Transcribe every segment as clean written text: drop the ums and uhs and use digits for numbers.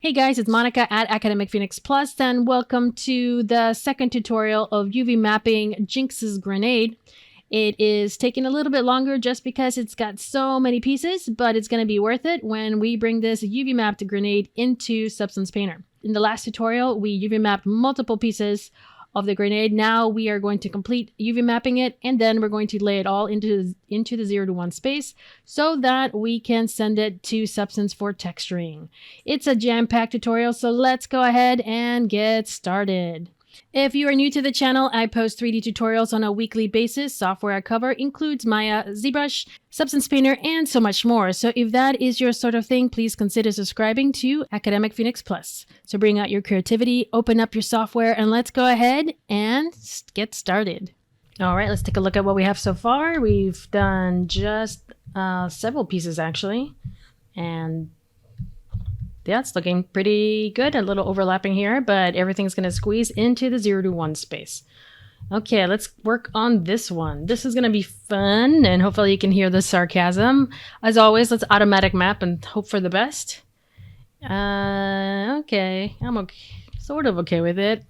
Hey guys, it's Monica at Academic Phoenix Plus, and welcome to the second tutorial of UV mapping Jinx's grenade. It is taking a little bit longer just because it's got so many pieces, but it's going to be worth it when we bring this UV mapped grenade into Substance Painter. In the last tutorial, we UV mapped multiple pieces of the grenade. Now we are going to complete UV mapping it, and then we're going to lay it all into the 0 to 1 space so that we can send it to Substance for texturing. It's a jam-packed tutorial, so let's go ahead and get started. If you are new to the channel, I post 3D tutorials on a weekly basis. Software I cover includes Maya, ZBrush, Substance Painter, and so much more. So if that is your sort of thing, please consider subscribing to Academic Phoenix Plus. So bring out your creativity, open up your software, and let's go ahead and get started. All right, let's take a look at what we have so far. We've done just several pieces actually, and yeah, it's looking pretty good. A little overlapping here, but everything's going to squeeze into the 0 to 1 space. Okay, let's work on this one. This is going to be fun, and hopefully you can hear the sarcasm. As always, let's automatic map and hope for the best. Okay, I'm sort of okay with it.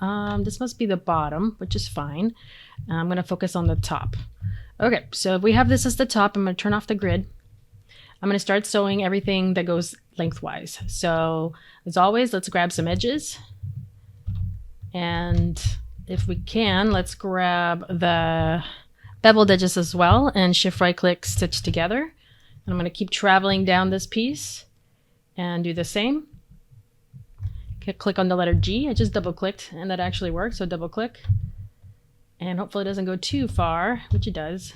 This must be the bottom, which is fine. I'm going to focus on the top. Okay, so if we have this as the top, I'm going to turn off the grid. I'm going to start sewing everything that goes lengthwise. So as always, let's grab some edges. And if we can, let's grab the beveled edges as well and shift right click, stitch together. And I'm going to keep traveling down this piece and do the same. Click on the letter G. I just double clicked and that actually worked. So double click. And hopefully it doesn't go too far, which it does.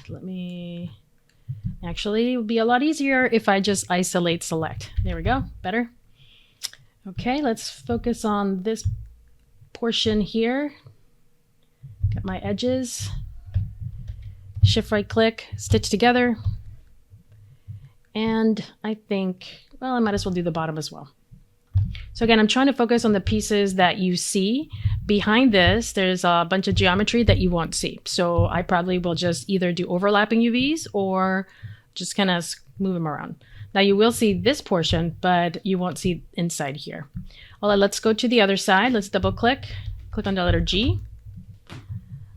Actually, it would be a lot easier if I just isolate select. There we go, better. Okay, let's focus on this portion here. Got my edges. Shift right click, stitch together. And I think, well, I might as well do the bottom as well. So again, I'm trying to focus on the pieces that you see. Behind this, there's a bunch of geometry that you won't see. So I probably will just either do overlapping UVs or just kind of move them around. Now you will see this portion, but you won't see inside here. All right, let's go to the other side. Let's double click, click on the letter G,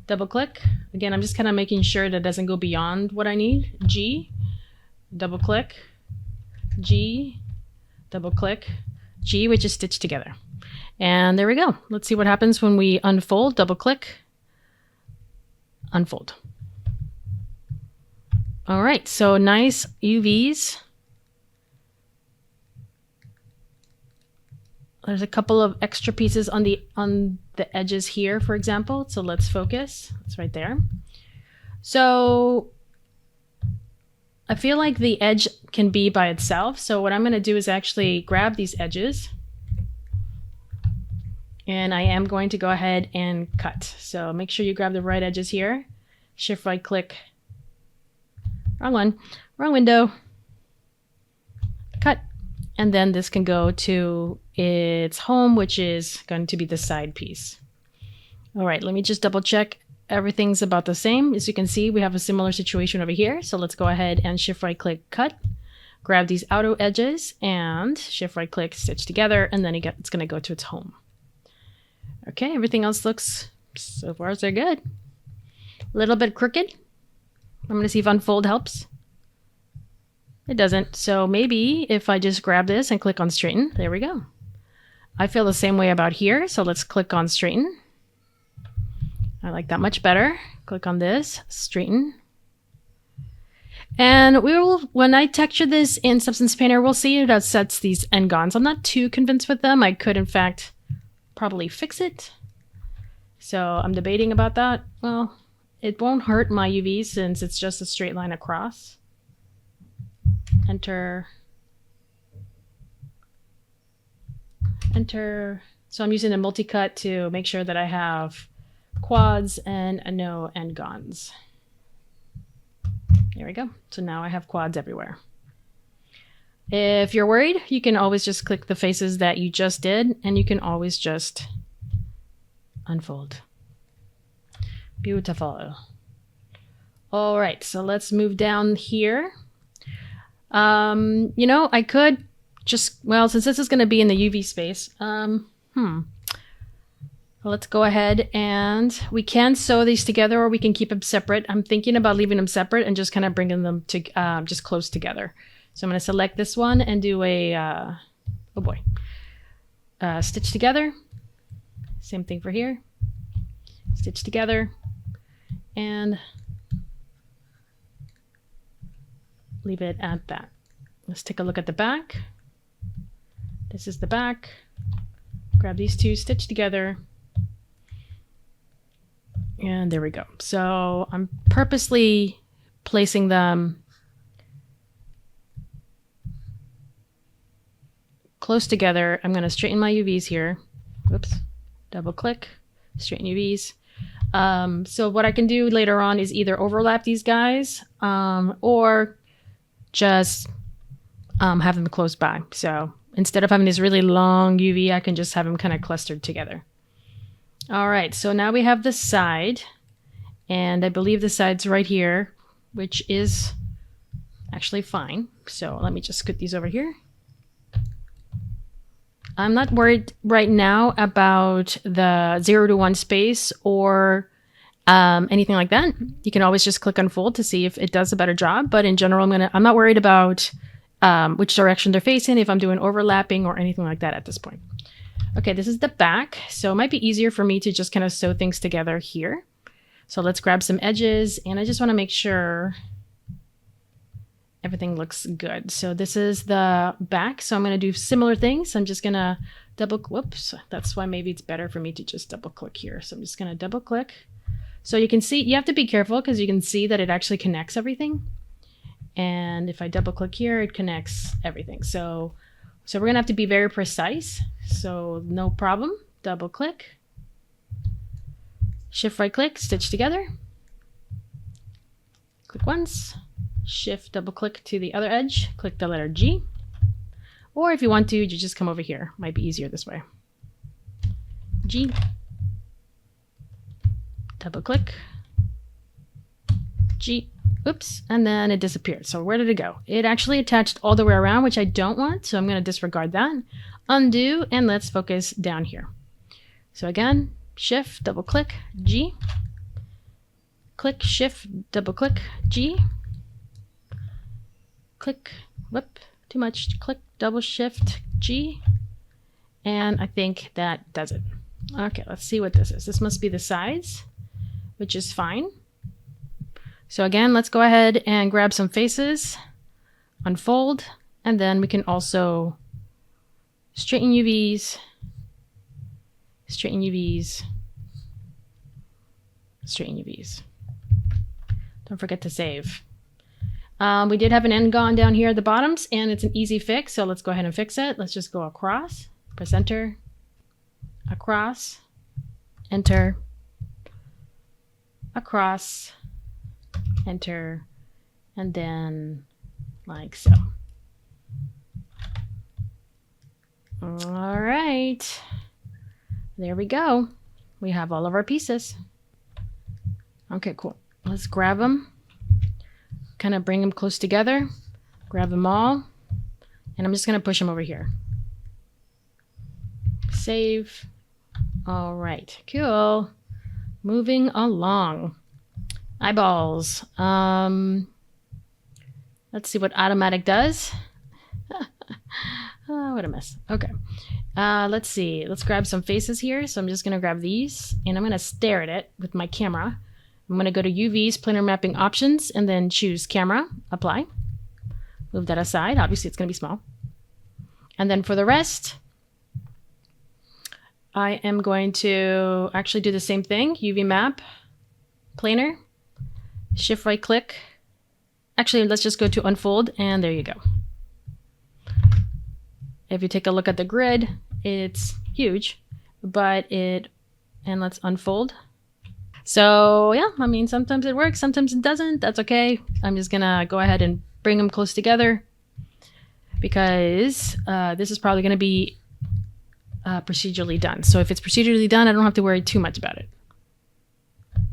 double click. Again, I'm just kind of making sure that it doesn't go beyond what I need. G, double click, G, double click, G, which is stitched together. And there we go. Let's see what happens when we unfold, double click, unfold. All right, so nice UVs. There's a couple of extra pieces on the edges here, for example. So let's focus. It's right there. So I feel like the edge can be by itself. So what I'm going to do is actually grab these edges. And I am going to go ahead and cut. So make sure you grab the right edges here. Shift right click. Wrong one. Wrong window. Cut. And then this can go to its home, which is going to be the side piece. All right, let me just double check. Everything's about the same. As you can see, we have a similar situation over here. So let's go ahead and shift right click, cut. Grab these outer edges and shift right click, stitch together, and then it's going to go to its home. Okay, everything else looks so far so good. A little bit crooked. I'm going to see if unfold helps. It doesn't. So maybe if I just grab this and click on straighten, there we go. I feel the same way about here. So let's click on straighten. I like that much better. Click on this, straighten. And when I texture this in Substance Painter, we'll see it sets these n-gons. I'm not too convinced with them. I could, in fact, probably fix it. So I'm debating about that. Well, it won't hurt my UV since it's just a straight line across. Enter. Enter. So I'm using a multi-cut to make sure that I have quads and no n-gons. There we go. So now I have quads everywhere. If you're worried, you can always just click the faces that you just did, and you can always just unfold. Beautiful. All right, so let's move down here. You know, I could just, well, since this is going to be in the UV space, let's go ahead and we can sew these together or we can keep them separate. I'm thinking about leaving them separate and just kind of bringing them to just close together. So I'm going to select this one and do a, stitch together. Same thing for here. Stitch together and leave it at that. Let's take a look at the back. This is the back. Grab these two, stitch together. And there we go. So I'm purposely placing them close together. I'm going to straighten my UVs here. Whoops. Double click, straighten UVs. So what I can do later on is either overlap these guys or just have them close by. So instead of having this really long UV, I can just have them kind of clustered together. All right, so now we have the side, and I believe the side's right here, which is actually fine. So let me just scoot these over here. I'm not worried right now about the 0 to 1 space or anything like that. You can always just click unfold to see if it does a better job. But in general, I'm not worried about which direction they're facing, if I'm doing overlapping or anything like that at this point. Okay, this is the back. So it might be easier for me to just kind of sew things together here. So let's grab some edges, and I just want to make sure everything looks good. So this is the back. So I'm going to do similar things. I'm just going to whoops. That's why maybe it's better for me to just double click here. So I'm just going to double click. So you can see, you have to be careful because you can see that it actually connects everything. And if I double click here, it connects everything. So we're going to have to be very precise. So no problem. Double click. Shift right click, stitch together. Click once. Shift double click to the other edge. Click the letter G. Or if you want to, you just come over here. Might be easier this way. G. Double click. G. Oops, and then it disappeared. So where did it go? It actually attached all the way around, which I don't want, so I'm going to disregard that. Undo, and let's focus down here. So again, shift, double click, G. Click, shift, double click, G. Click, whoop, too much. Click, double shift, G. And I think that does it. Okay, let's see what this is. This must be the sides, which is fine. So again, let's go ahead and grab some faces, unfold, and then we can also straighten UVs, straighten UVs, straighten UVs. Don't forget to save. We did have an end gone down here at the bottoms, and it's an easy fix, so let's go ahead and fix it. Let's just go across, press enter, across, enter, across, enter, and then like so. All right, there we go. We have all of our pieces. Okay, cool. Let's grab them, kind of bring them close together, grab them all, and I'm just going to push them over here. Save. All right, cool. Moving along. Eyeballs. Let's see what automatic does. Oh, what a mess. Okay. Let's see. Let's grab some faces here. So I'm just going to grab these, and I'm going to stare at it with my camera. I'm going to go to UVs, planar mapping options, and then choose camera, apply. Move that aside. Obviously, it's going to be small. And then for the rest, I am going to actually do the same thing. UV map, planar. Shift right click. Actually, let's just go to unfold, and there you go. If you take a look at the grid, it's huge, and let's unfold. So yeah, I mean, sometimes it works, sometimes it doesn't. That's okay. I'm just gonna go ahead and bring them close together because this is probably gonna be procedurally done. So if it's procedurally done, I don't have to worry too much about it.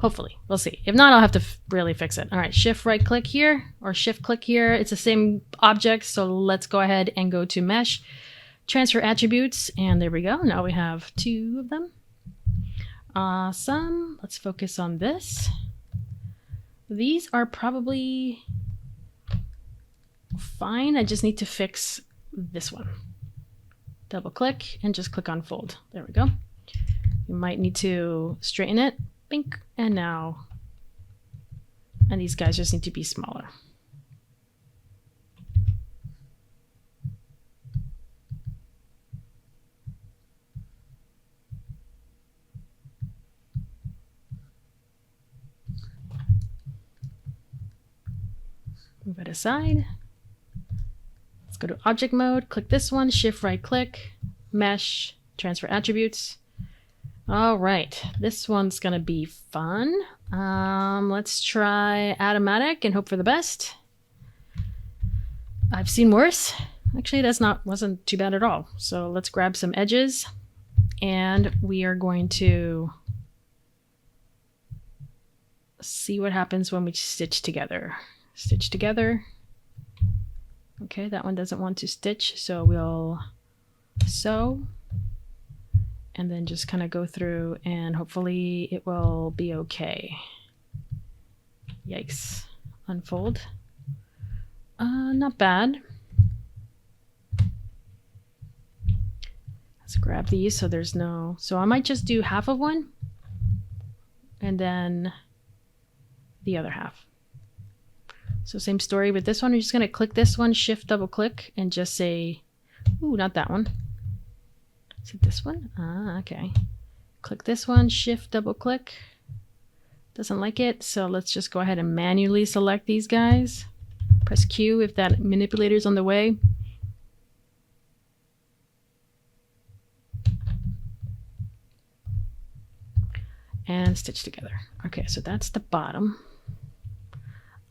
Hopefully, we'll see. If not, I'll have to really fix it. All right, shift right click here or shift click here. It's the same object, so let's go ahead and go to mesh, transfer attributes, and there we go. Now we have 2 of them. Awesome. Let's focus on this. These are probably fine. I just need to fix this one. Double click and just click on fold. There we go. You might need to straighten it. Bink. And now, and these guys just need to be smaller. Move it aside. Let's go to object mode, click this one, shift right click, mesh, transfer attributes. All right, this one's gonna be fun. Let's try automatic and hope for the best. I've seen worse. Actually, wasn't too bad at all. So let's grab some edges and we are going to see what happens when we stitch together. Stitch together. Okay, that one doesn't want to stitch, so we'll sew and then just kind of go through and hopefully it will be okay. Yikes. Unfold. Not bad. Let's grab these so there's no, so I might just do half of one and then the other half. So same story with this one. We're just going to click this one, shift double click and just say, ooh, not that one. Is it this one? Okay. Click this one, shift double click. Doesn't like it. So let's just go ahead and manually select these guys. Press Q if that manipulator is on the way. And stitch together. Okay, so that's the bottom.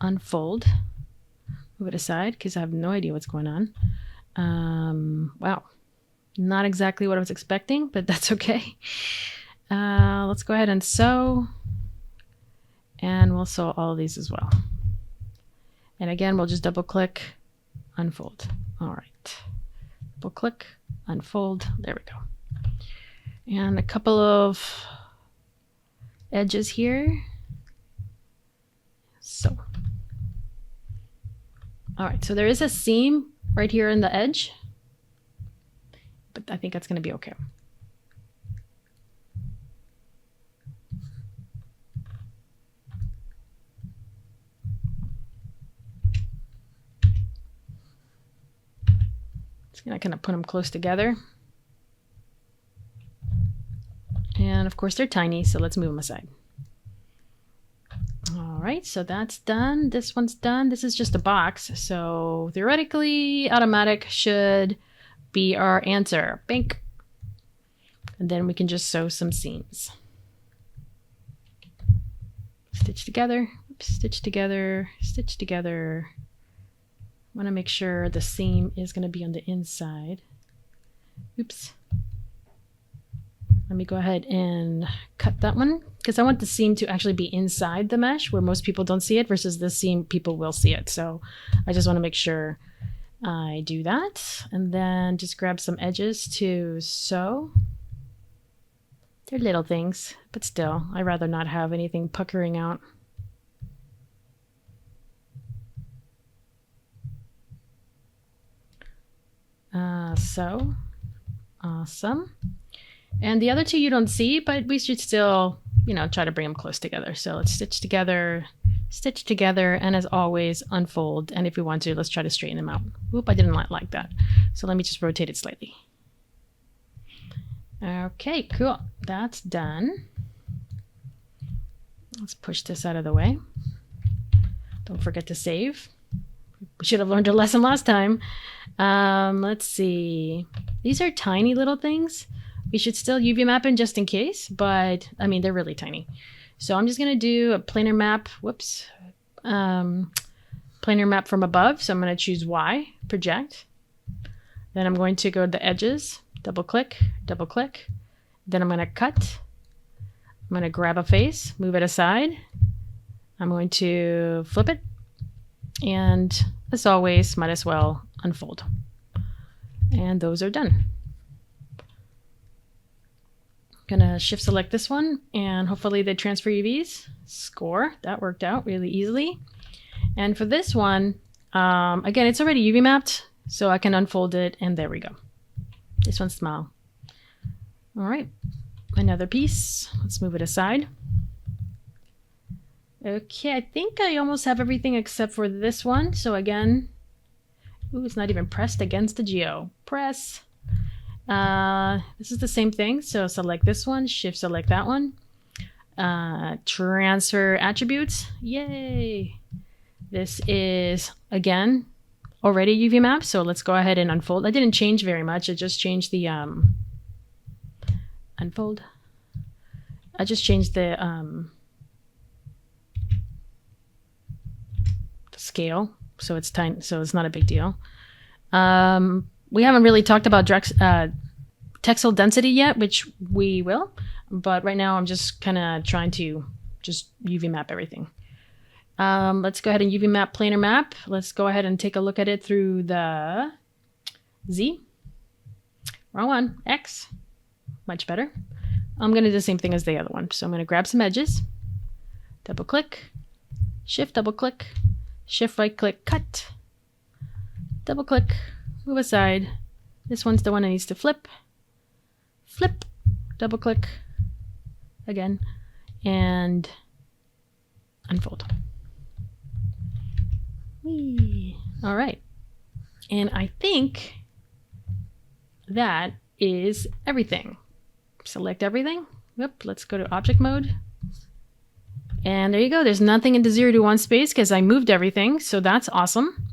Unfold. Move it aside because I have no idea what's going on. Wow. Not exactly what I was expecting, but that's okay. Let's go ahead and sew. And we'll sew all of these as well. And again, we'll just double click, unfold. All right. Double click, unfold. There we go. And a couple of edges here. So. All right, so there is a seam right here in the edge, but I think that's going to be okay. Just going to kind of put them close together. And of course they're tiny, so let's move them aside. All right, so that's done. This one's done. This is just a box. So theoretically, automatic should be our answer. Bink. And then we can just sew some seams. Stitch together. Oops, stitch together. Stitch together. I want to make sure the seam is going to be on the inside. Oops. Let me go ahead and cut that one because I want the seam to actually be inside the mesh where most people don't see it versus the seam people will see it. So I just want to make sure I do that and then just grab some edges to sew. They're little things, but still, I'd rather not have anything puckering out. So awesome. And the other two you don't see, but we should still, you know, try to bring them close together. So let's stitch together, and as always, unfold. And if we want to, let's try to straighten them out. Oop, I didn't like that. So let me just rotate it slightly. Okay, cool. That's done. Let's push this out of the way. Don't forget to save. We should have learned a lesson last time. Let's see. These are tiny little things. We should still UV map in just in case, but I mean, they're really tiny. So I'm just going to do a planar map. Whoops. Planar map from above. So I'm going to choose Y, project. Then I'm going to go to the edges, double click. Then I'm going to cut. I'm going to grab a face, move it aside. I'm going to flip it. And as always, might as well unfold. And those are done. Gonna shift select this one and hopefully they transfer UVs. Score, that worked out really easily. And for this one, again, it's already UV mapped, so I can unfold it and there we go. This one's small. All right, another piece. Let's move it aside. Okay, I think I almost have everything except for this one. So again, ooh, it's not even pressed against the geo. Press. This is the same thing. So select this one, shift select that one. Transfer attributes. Yay. This is, again, already UV map. So let's go ahead and unfold. I didn't change very much. I just changed the unfold. I just changed the scale. So it's tiny, so it's not a big deal. We haven't really talked about Texel density yet, which we will, but right now I'm just kind of trying to just UV map everything. Let's go ahead and UV map planar map. Let's go ahead and take a look at it through the Z. Wrong one, X. Much better. I'm going to do the same thing as the other one. So I'm going to grab some edges, double click, shift double click, shift right click, cut, double click, move aside. This one's the one that needs to flip. Flip, double click again, and unfold. Whee. All right. And I think that is everything. Select everything. Yep, let's go to object mode. And there you go. There's nothing in the 0 to 1 space because I moved everything. So that's awesome.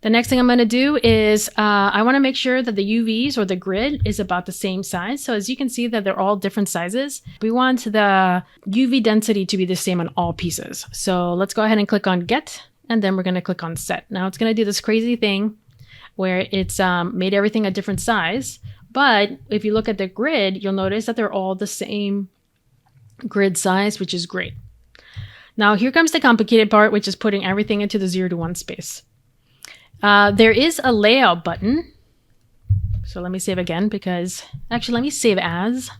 The next thing I'm going to do is I want to make sure that the UVs or the grid is about the same size. So as you can see that they're all different sizes. We want the UV density to be the same on all pieces. So let's go ahead and click on get, and then we're going to click on set. Now it's going to do this crazy thing where it's made everything a different size. But if you look at the grid, you'll notice that they're all the same grid size, which is great. Now here comes the complicated part, which is putting everything into the 0 to 1 space. There is a layout button. So let me save again because actually let me save as.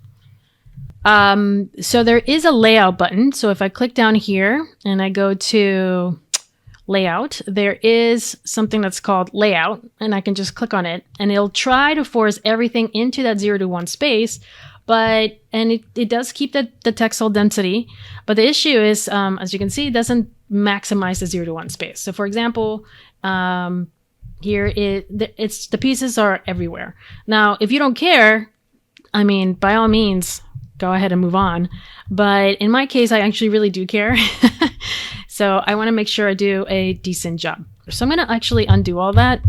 So there is a layout button. So if I click down here and I go to layout, there is something that's called layout and I can just click on it and it'll try to force everything into that 0 to 1 space. And it does keep the Texel density. But the issue is, as you can see, it doesn't maximize the 0 to 1 space. So for example, here it's the pieces are everywhere. Now, if you don't care, I mean, by all means, go ahead and move on. But in my case, I actually really do care. So I want to make sure I do a decent job. So I'm going to actually undo all that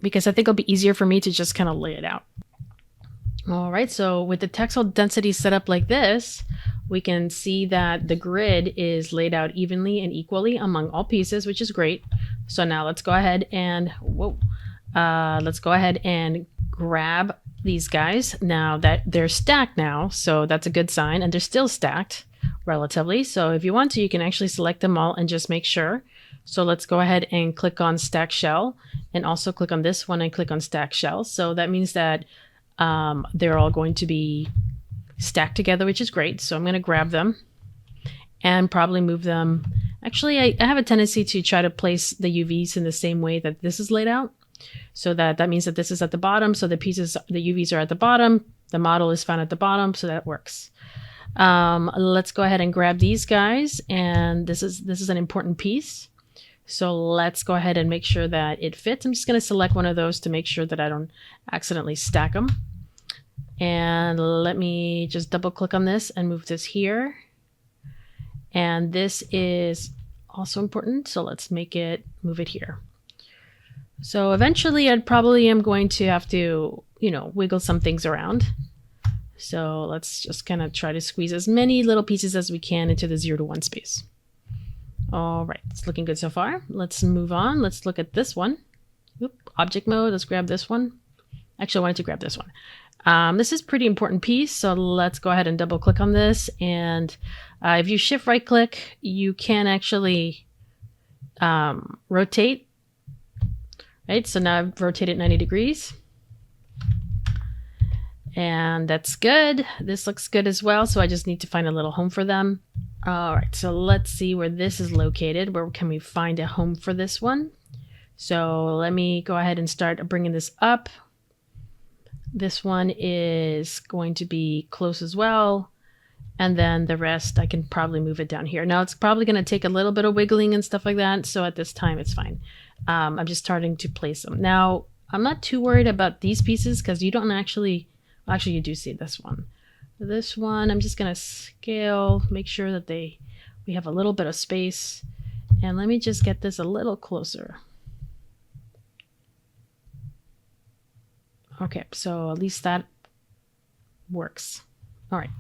because I think it'll be easier for me to just kind of lay it out. All right, so with the Texel density set up like this, we can see that the grid is laid out evenly and equally among all pieces, which is great. So now let's go ahead and, let's go ahead and grab these guys now that they're stacked now. So that's a good sign, and they're still stacked relatively. So if you want to, you can actually select them all and just make sure. So let's go ahead and click on stack shell and also click on this one and click on stack shell. So that means that they're all going to be stacked together, which is great. So I'm going to grab them and probably move them. Actually, I have a tendency to try to place the UVs in the same way that this is laid out. So that means that this is at the bottom. So the UVs are at the bottom. The model is found at the bottom. So that works. Let's go ahead and grab these guys. And this is an important piece. So let's go ahead and make sure that it fits. I'm just going to select one of those to make sure that I don't accidentally stack them. And let me just double click on this and move this here. And this is also important. So let's move it here. So eventually I probably am going to have to, wiggle some things around. So let's just kind of try to squeeze as many little pieces as we can into the 0 to 1 space. All right, it's looking good so far. Let's move on. Let's look at this one. Object mode, let's grab this one. Actually, I wanted to grab this one. This is a pretty important piece, so let's go ahead and double click on this. And if you shift right click, you can actually rotate. Right, so now I've rotated 90 degrees. And that's good. This looks good as well, so I just need to find a little home for them. All right, so let's see where this is located. Where can we find a home for this one? So let me go ahead and start bringing this up. This one is going to be close as well. And then the rest, I can probably move it down here. Now it's probably going to take a little bit of wiggling and stuff like that. So at this time, it's fine. I'm just starting to place them. Now, I'm not too worried about these pieces because you don't actually you do see this one. This one, I'm just going to scale, make sure that we have a little bit of space. And let me just get this a little closer. Okay, so at least that works. All right.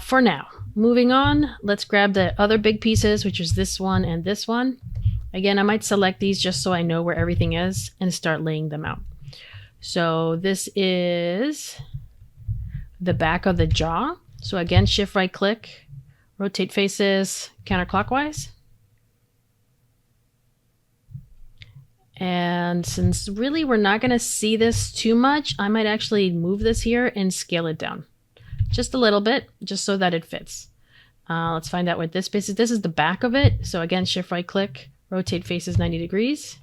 For now, moving on, let's grab the other big pieces, which is this one and this one. Again, I might select these just so I know where everything is and start laying them out. So this is the back of the jaw. So again, shift right click, rotate faces counterclockwise. And since really we're not going to see this too much, I might actually move this here and scale it down just a little bit, just so that it fits. Let's find out what this piece is. This is the back of it. So again, shift right click, rotate faces 90 degrees.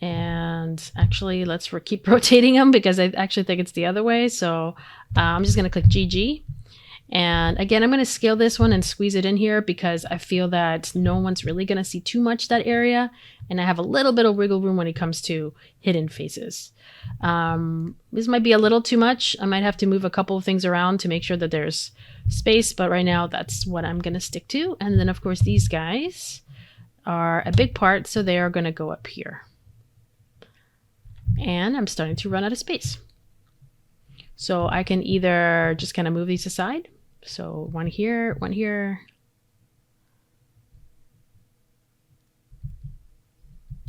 And actually, let's keep rotating them because I actually think it's the other way. So I'm just going to click GG. And again, I'm going to scale this one and squeeze it in here because I feel that no one's really going to see too much that area. And I have a little bit of wiggle room when it comes to hidden faces. This might be a little too much. I might have to move a couple of things around to make sure that there's space. But right now, that's what I'm going to stick to. And then, of course, these guys are a big part. So they are going to go up here. And I'm starting to run out of space. So I can either just kind of move these aside. So one here, one here.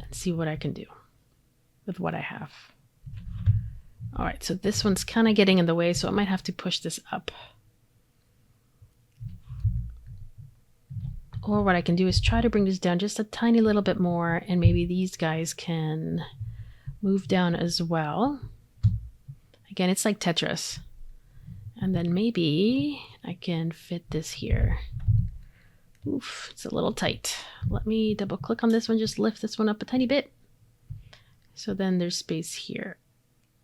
And see what I can do with what I have. All right, so this one's kind of getting in the way, so I might have to push this up. Or what I can do is try to bring this down just a tiny little bit more, and maybe these guys can move down as well. Again, it's like Tetris. And then maybe I can fit this here. Oof, it's a little tight. Let me double click on this one, just lift this one up a tiny bit. So then there's space here.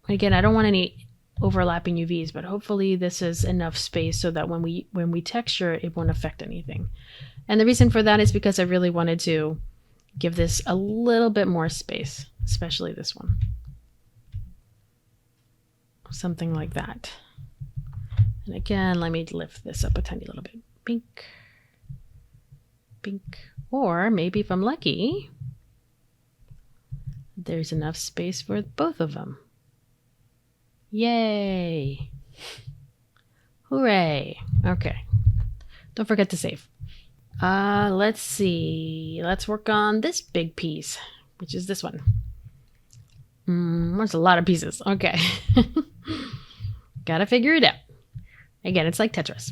Again, I don't want any overlapping UVs, but hopefully this is enough space so that when we texture, it won't affect anything. And the reason for that is because I really wanted to give this a little bit more space, especially this one. Something like that. And again, let me lift this up a tiny little bit. Pink. Pink. Or maybe if I'm lucky, there's enough space for both of them. Yay. Hooray. Okay. Don't forget to save. Let's see. Let's work on this big piece, which is this one. There's a lot of pieces. Okay. Gotta figure it out. Again, it's like Tetris.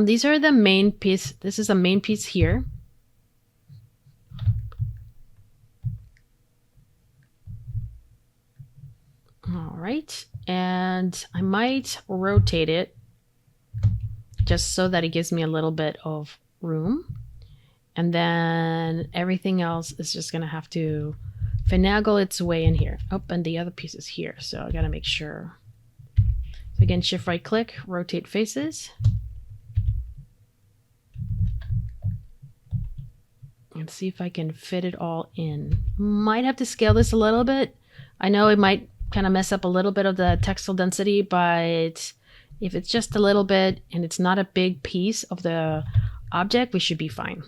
These are the main piece. This is a main piece here. All right. And I might rotate it just so that it gives me a little bit of room. And then everything else is just going to have to finagle its way in here. Oh, and the other piece is here. So I got to make sure. So again, shift right click, rotate faces. And see if I can fit it all in. Might have to scale this a little bit. I know it might kind of mess up a little bit of the textile density, but if it's just a little bit and it's not a big piece of the object, we should be fine.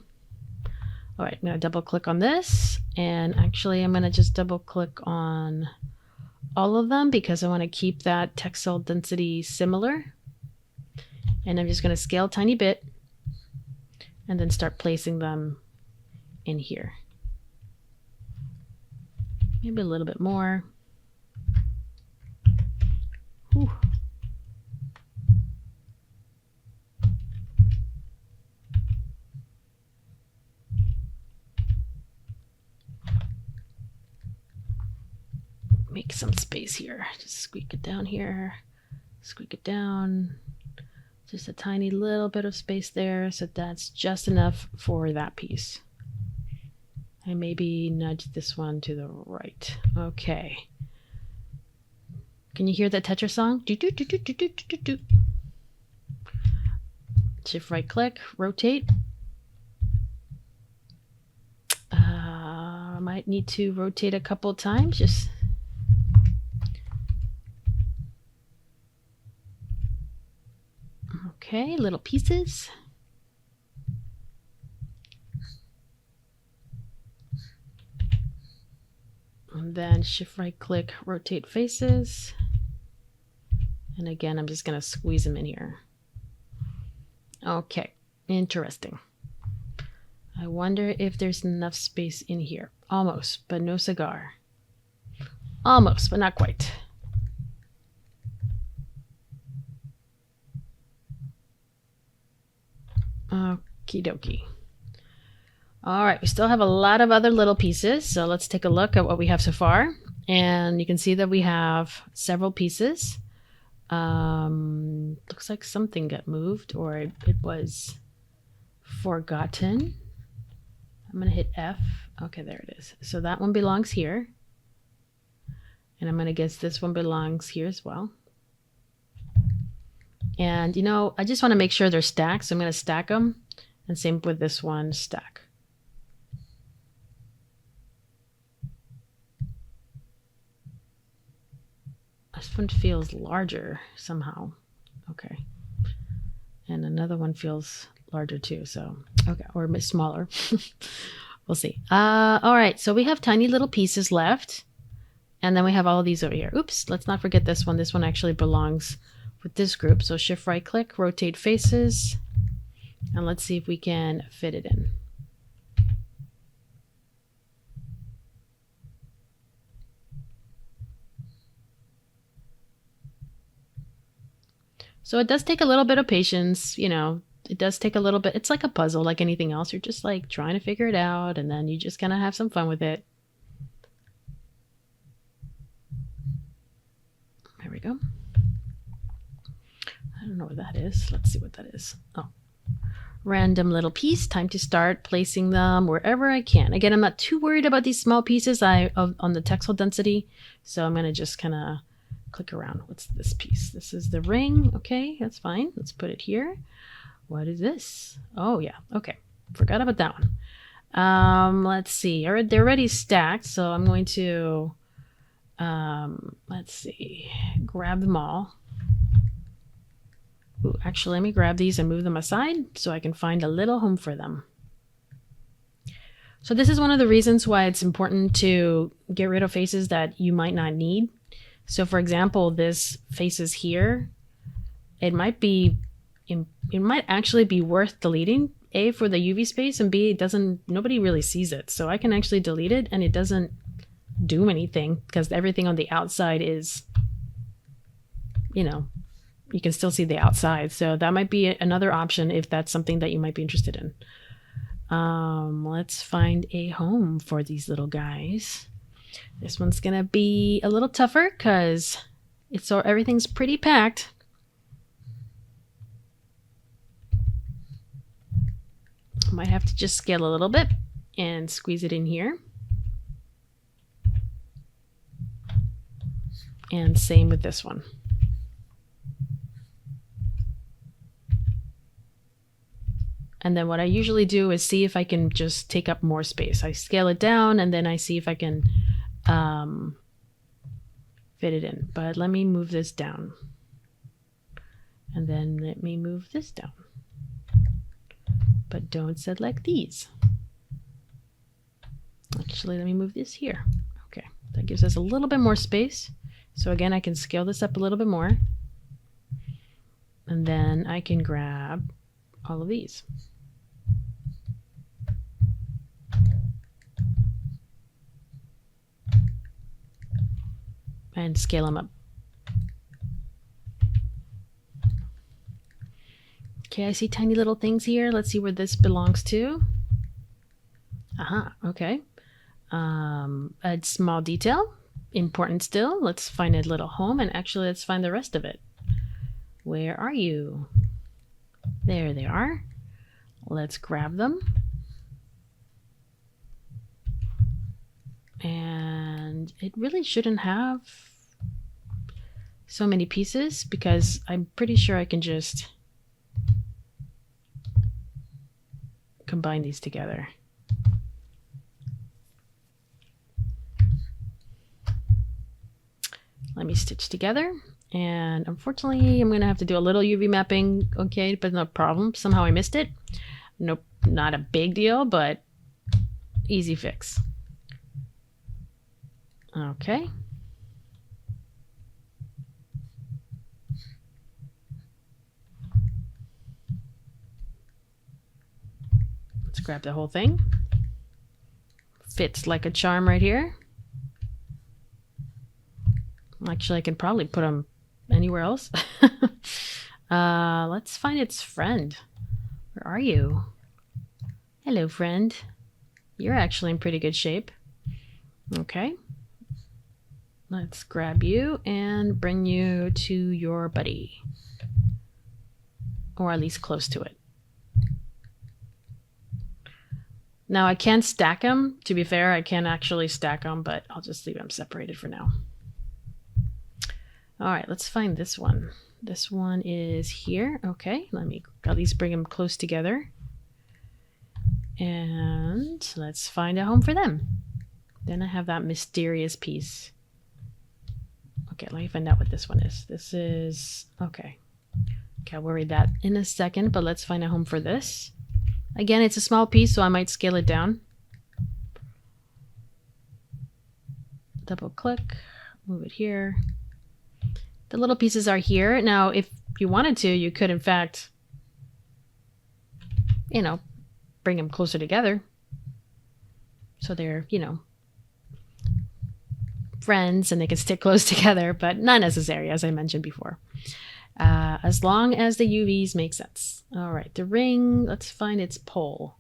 All right, I'm going to double click on this, and actually I'm going to just double click on all of them because I want to keep that textile density similar. And I'm just going to scale a tiny bit and then start placing them in here. Maybe a little bit more. Whew. Make some space here. Just squeak it down here. Squeak it down. Just a tiny little bit of space there. So that's just enough for that piece. And maybe nudge this one to the right. Okay. Can you hear that Tetris song? Do, do, do, do, do, do, do, do. Shift right click, rotate. Might need to rotate a couple times. Just okay, little pieces. And then shift right click, rotate faces. And again, I'm just going to squeeze them in here. Okay, interesting. I wonder if there's enough space in here. Almost, but no cigar. Almost, but not quite. Okie dokie. All right, we still have a lot of other little pieces, so let's take a look at what we have so far. And you can see that we have several pieces. Looks like something got moved, or it was forgotten. I'm going to hit F. Okay, there it is. So that one belongs here. And I'm going to guess this one belongs here as well. And, you know, I just want to make sure they're stacked. So I'm going to stack them. And same with this one, stack. This one feels larger somehow. Okay. And another one feels larger too. So, okay. Or a bit smaller. We'll see. All right. So we have tiny little pieces left. And then we have all of these over here. Oops. Let's not forget this one. This one actually belongs with this group. So shift right click, rotate faces. And let's see if we can fit it in. So it does take a little bit of patience, you know, it does take a little bit. It's like a puzzle, like anything else. You're just like trying to figure it out, and then you just kind of have some fun with it. There we go. I don't know what that is. Let's see what that is. Oh, random little piece. Time to start placing them wherever I can. Again, I'm not too worried about these small pieces on the texel density. So I'm going to just kind of click around. What's this piece? This is the ring. Okay, that's fine. Let's put it here. What is this? Oh, yeah. Okay. Forgot about that one. Let's see. They're already stacked. So I'm going to, let's see, grab them all. Ooh, actually, let me grab these and move them aside so I can find a little home for them. So this is one of the reasons why it's important to get rid of faces that you might not need. So for example, this faces here, it might actually be worth deleting, A, for the UV space, and B, nobody really sees it. So I can actually delete it and it doesn't do anything because everything on the outside is, you know, you can still see the outside. So that might be another option if that's something that you might be interested in. Let's find a home for these little guys. This one's gonna be a little tougher because everything's pretty packed. Might have to just scale a little bit and squeeze it in here. And same with this one. And then what I usually do is see if I can just take up more space. I scale it down and then I see if I can fit it in. But let me move this down. And then let me move this down. But don't select these. Actually, let me move this here. Okay, that gives us a little bit more space. So again, I can scale this up a little bit more. And then I can grab all of these. And scale them up. Okay, I see tiny little things here. Let's see where this belongs to. Aha, okay. A small detail. Important still. Let's find a little home, and actually let's find the rest of it. Where are you? There they are. Let's grab them. And it really shouldn't have so many pieces because I'm pretty sure I can just combine these together. Let me stitch together. And unfortunately, I'm going to have to do a little UV mapping. Okay, but no problem. Somehow I missed it. Nope, not a big deal, but easy fix. Okay. Let's grab the whole thing. Fits like a charm right here. Actually, I can probably put them anywhere else. Let's find its friend. Where are you? Hello, friend. You're actually in pretty good shape. Okay. Let's grab you and bring you to your buddy. Or at least close to it. Now I can stack them. To be fair, I can actually stack them, but I'll just leave them separated for now. All right, let's find this one. This one is here. Okay, let me at least bring them close together. And let's find a home for them. Then I have that mysterious piece. Okay, let me find out what this one is. This is, okay. Okay, I'll worry that in a second, but let's find a home for this. Again, it's a small piece, so I might scale it down. Double click, move it here. The little pieces are here. Now, if you wanted to, you could, in fact, you know, bring them closer together. So they're, you know, friends and they can stick close together, but not necessary, as I mentioned before. As long as the UVs make sense. All right, the ring, let's find its pole.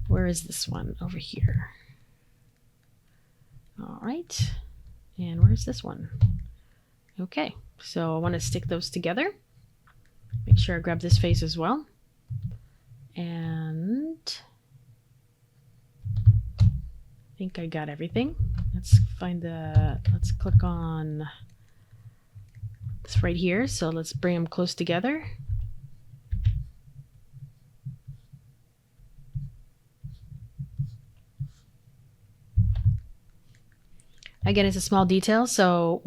Where is this one? Over here. All right, and where's this one? Okay, so I want to stick those together. Make sure I grab this face as well. And I think I got everything. Let's click on this right here. So let's bring them close together. Again, it's a small detail, so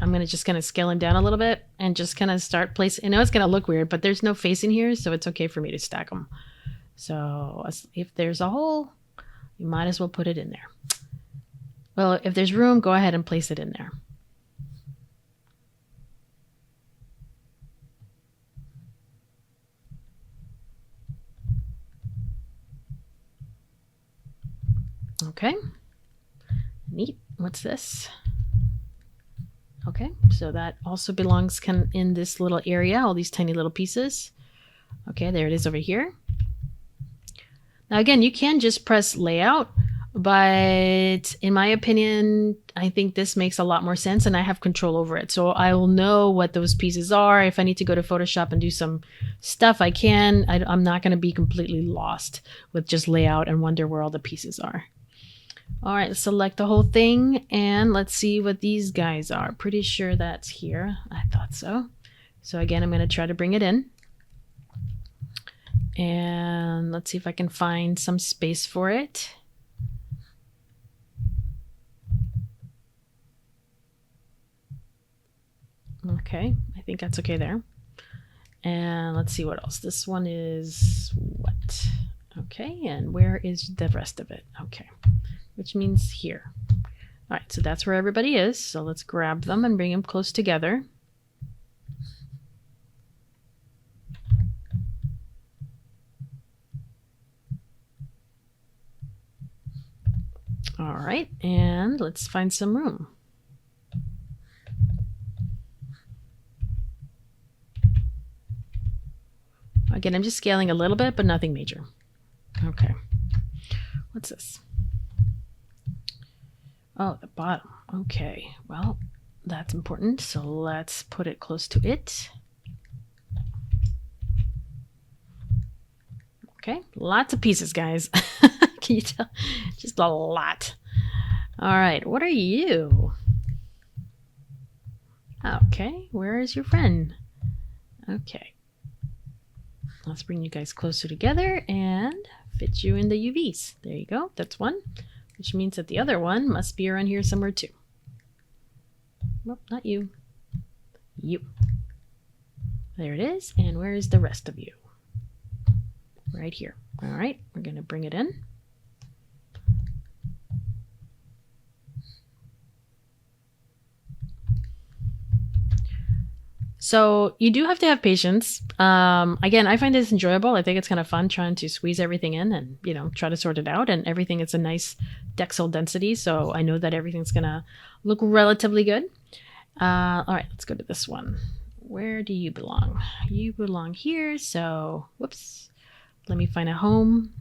I'm just gonna scale him down a little bit and just kind of start placing. I know it's gonna look weird, but there's no face in here, so it's okay for me to stack them. So if there's a hole, you might as well put it in there. Well, if there's room, go ahead and place it in there. Okay, neat. What's this? Okay, so that also belongs in this little area, all these tiny little pieces. Okay, there it is over here. Now again, you can just press layout, but in my opinion, I think this makes a lot more sense and I have control over it. So I will know what those pieces are. If I need to go to Photoshop and do some stuff, I can. I'm not going to be completely lost with just layout and wonder where all the pieces are. All right, let's select the whole thing and let's see what these guys are. Pretty sure that's here. I thought so. So again, I'm going to try to bring it in. And let's see if I can find some space for it. Okay, I think that's okay there. And let's see what else. This one is what? Okay, and where is the rest of it? Okay, which means here. All right, so that's where everybody is. So let's grab them and bring them close together. All right, and let's find some room. Again, I'm just scaling a little bit, but nothing major. Okay. What's this? Oh, the bottom. Okay. Well, that's important. So let's put it close to it. Okay. Lots of pieces, guys. Can you tell? Just a lot. All right. What are you? Okay. Where is your friend? Okay. Let's bring you guys closer together and fit you in the UVs. There you go. That's one, which means that the other one must be around here somewhere too. Nope, not you. You. There it is. And where is the rest of you? Right here. All right. We're going to bring it in. So you do have to have patience. Again, I find this enjoyable. I think it's kind of fun trying to squeeze everything in and, you know, try to sort it out. And everything is a nice Texel density. So I know that everything's going to look relatively good. All right, let's go to this one. Where do you belong? You belong here. So, whoops. Let me find a home.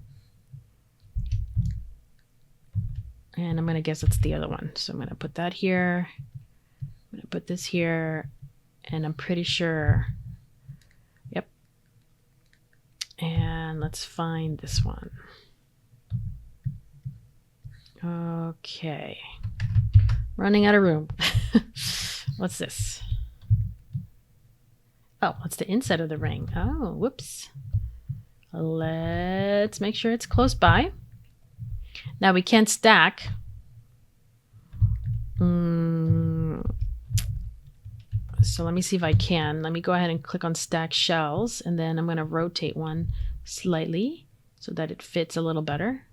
And I'm going to guess it's the other one. So I'm going to put that here. I'm going to put this here. And I'm pretty sure, yep. And let's find this one. Okay. Running out of room. What's this? Oh, it's the inside of the ring. Oh, whoops. Let's make sure it's close by. Now we can't stack. So let me see if I can. Let me go ahead and click on stack shells, and then I'm going to rotate one slightly so that it fits a little better.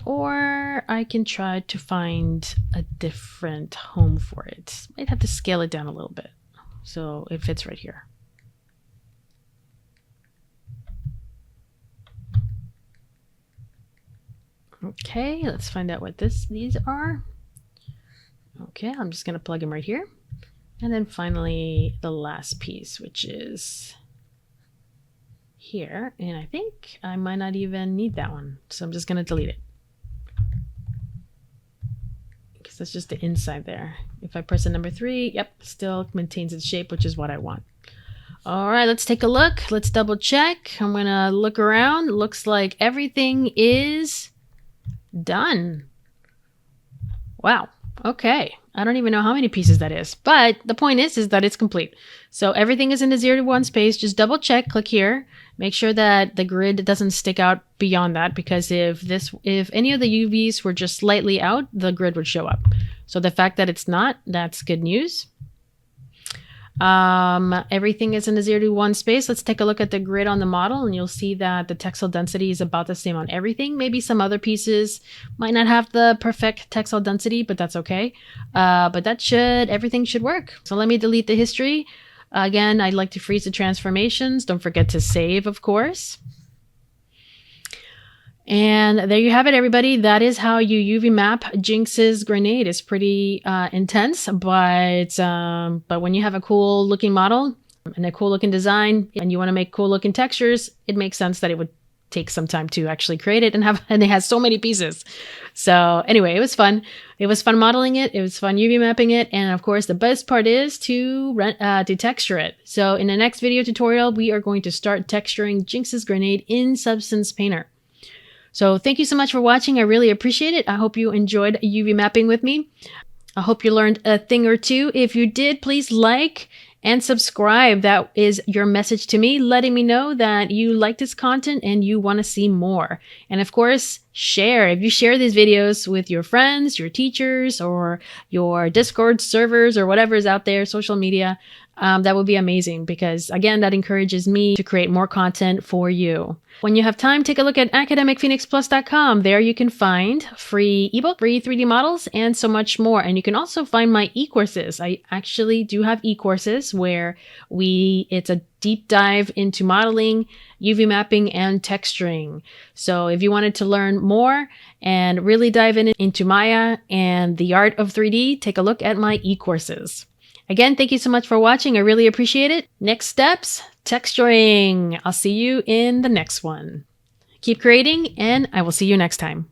Or I can try to find a different home for it. Might have to scale it down a little bit so it fits right here. Okay, let's find out what these are. Okay, I'm just going to plug them right here. And then finally, the last piece, which is here. And I think I might not even need that one. So I'm just going to delete it. Because that's just the inside there. If I press the number 3, yep, still maintains its shape, which is what I want. All right, let's take a look. Let's double check. I'm going to look around. It looks like everything is done. Wow. Okay, I don't even know how many pieces that is, but the point is that it's complete. So everything is in the 0 to 1 space. Just double check, click here, make sure that the grid doesn't stick out beyond that, because if any of the UVs were just slightly out, the grid would show up. So the fact that it's not, that's good news. Everything is in the 0 to 1 space. Let's take a look at the grid on the model, and you'll see that the Texel density is about the same on everything. Maybe some other pieces might not have the perfect Texel density, but that's okay. But everything should work. So let me delete the history. Again, I'd like to freeze the transformations. Don't forget to save, of course. And there you have it, everybody. That is how you UV map Jinx's grenade. It's pretty intense, but when you have a cool looking model and a cool looking design and you want to make cool looking textures, it makes sense that it would take some time to actually create it, and it has so many pieces. So anyway, it was fun. It was fun modeling it. It was fun UV mapping it. And of course, the best part is to texture it. So in the next video tutorial, we are going to start texturing Jinx's grenade in Substance Painter. So thank you so much for watching. I really appreciate it. I hope you enjoyed UV mapping with me. I hope you learned a thing or two. If you did, please like and subscribe. That is your message to me, letting me know that you like this content and you want to see more. And of course, share. If you share these videos with your friends, your teachers, or your Discord servers, or whatever is out there, social media, that would be amazing, because again, that encourages me to create more content for you. When you have time, take a look at academicphoenixplus.com. There you can find free ebook, free 3D models, and so much more. And you can also find my e-courses. I actually do have e-courses where it's a deep dive into modeling, UV mapping, and texturing. So if you wanted to learn more and really dive into Maya and the art of 3D, take a look at my e-courses. Again, thank you so much for watching. I really appreciate it. Next steps, texturing. I'll see you in the next one. Keep creating, and I will see you next time.